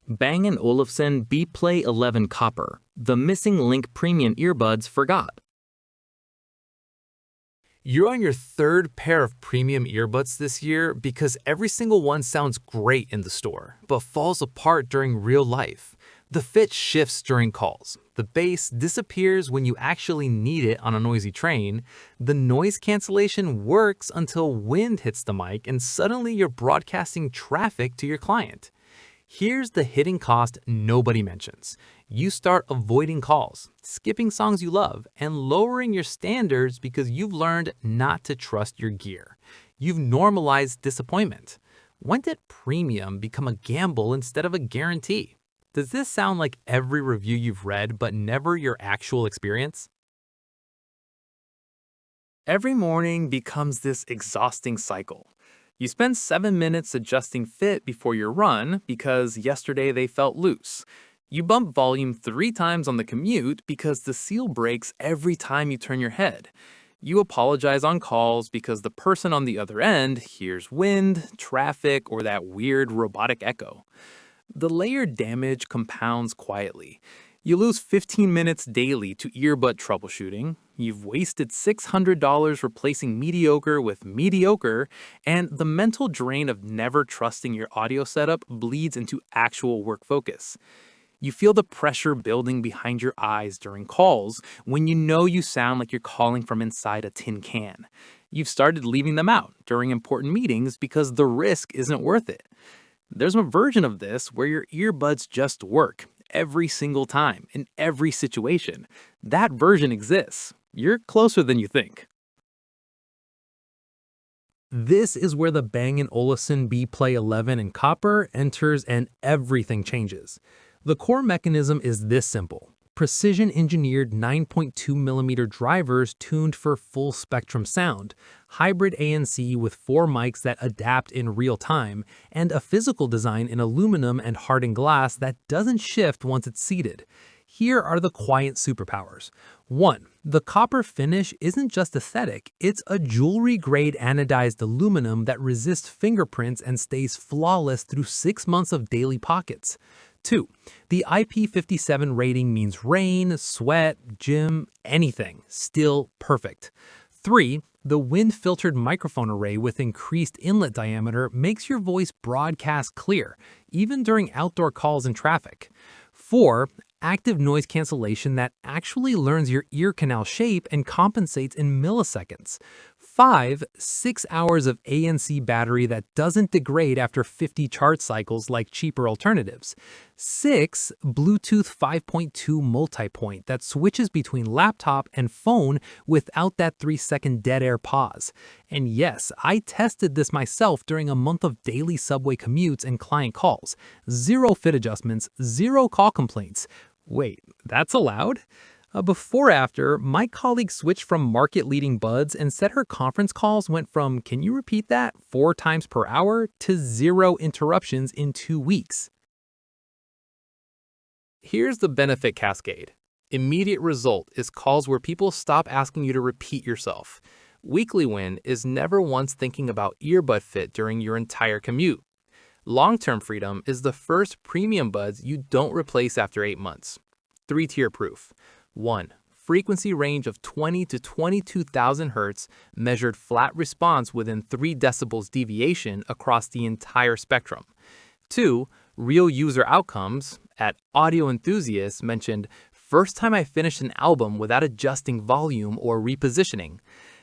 Bang & Olufsen Beoplay 11 Copper. The missing link premium earbuds forgot. You're on your third pair of premium earbuds this year because every single one sounds great in the store, but falls apart during real life. The fit shifts during calls. The bass disappears when you actually need it on a noisy train. The noise cancellation works until wind hits the mic and suddenly you're broadcasting traffic to your client. Here's the hidden cost nobody mentions. You start avoiding calls, skipping songs you love, and lowering your standards because you've learned not to trust your gear. You've normalized disappointment. When did premium become a gamble instead of a guarantee? Does this sound like every review you've read but never your actual experience? Every morning becomes this exhausting cycle. You spend 7 minutes adjusting fit before your run because yesterday they felt loose. You bump volume 3 times on the commute because the seal breaks every time you turn your head. You apologize on calls because the person on the other end hears wind, traffic, or that weird robotic echo. The layered damage compounds quietly. You lose 15 minutes daily to earbud troubleshooting, you've wasted $600 replacing mediocre with mediocre, and the mental drain of never trusting your audio setup bleeds into actual work focus. You feel the pressure building behind your eyes during calls when you know you sound like you're calling from inside a tin can. You've started leaving them out during important meetings because the risk isn't worth it. There's a version of this where your earbuds just work every single time, in every situation. That version exists. You're closer than you think. This is where the Bang & Olufsen Beoplay 11 in copper enters and everything changes. The core mechanism is this simple. Precision-engineered 9.2mm drivers tuned for full-spectrum sound, hybrid ANC with 4 mics that adapt in real time, and a physical design in aluminum and hardened glass that doesn't shift once it's seated. Here are the quiet superpowers. 1. The copper finish isn't just aesthetic, it's a jewelry-grade anodized aluminum that resists fingerprints and stays flawless through 6 months of daily pockets. 2. The IP57 rating means rain, sweat, gym, anything, still perfect. 3. The wind-filtered microphone array with increased inlet diameter makes your voice broadcast clear, even during outdoor calls and traffic. 4. Active noise cancellation that actually learns your ear canal shape and compensates in milliseconds. 5. 6 hours of ANC battery that doesn't degrade after 50 charge cycles like cheaper alternatives. 6. Bluetooth 5.2 multi-point that switches between laptop and phone without that 3-second dead air pause. And yes, I tested this myself during a month of daily subway commutes and client calls. 0 fit adjustments, 0 call complaints. Wait, that's allowed? Before-after, my colleague switched from market-leading buds and said her conference calls went from, can you repeat that, 4 times per hour, to 0 interruptions in 2 weeks. Here's the benefit cascade. Immediate result is calls where people stop asking you to repeat yourself. Weekly win is never once thinking about earbud fit during your entire commute. Long-term freedom is the first premium buds you don't replace after 8 months. 3-tier proof. 1. Frequency range of 20 to 22,000 Hz, measured flat response within 3 decibels deviation across the entire spectrum. 2. Real user outcomes. At Audio Enthusiasts mentioned, first time I finished an album without adjusting volume or repositioning.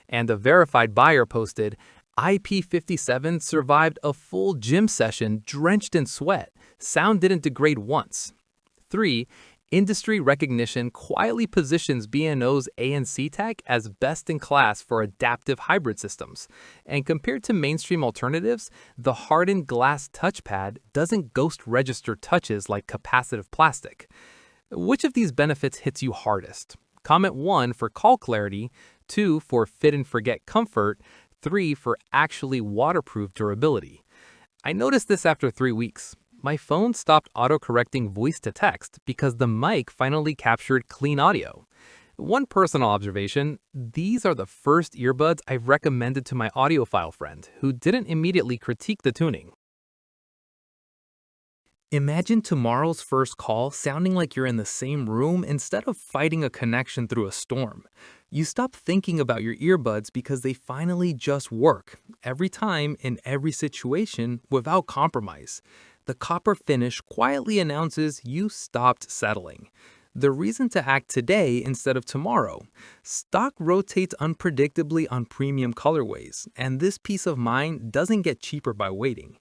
And a verified buyer posted, IP57 survived a full gym session drenched in sweat. Sound didn't degrade once. 3. Industry recognition quietly positions B&O's ANC tech as best in class for adaptive hybrid systems. And compared to mainstream alternatives, the hardened glass touchpad doesn't ghost register touches like capacitive plastic. Which of these benefits hits you hardest? Comment 1 for call clarity, 2 for fit and forget comfort, 3 for actually waterproof durability. I noticed this after 3 weeks. My phone stopped autocorrecting voice to text because the mic finally captured clean audio. One personal observation, these are the first earbuds I've recommended to my audiophile friend who didn't immediately critique the tuning. Imagine tomorrow's first call sounding like you're in the same room instead of fighting a connection through a storm. You stop thinking about your earbuds because they finally just work, every time, in every situation, without compromise. The copper finish quietly announces you stopped settling. The reason to act today instead of tomorrow. Stock rotates unpredictably on premium colorways, and this peace of mind doesn't get cheaper by waiting.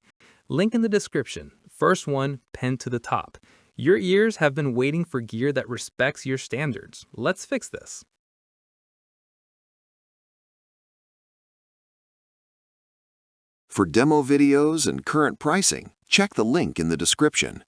Link in the description. First one, pinned to the top. Your ears have been waiting for gear that respects your standards. Let's fix this. For demo videos and current pricing, check the link in the description.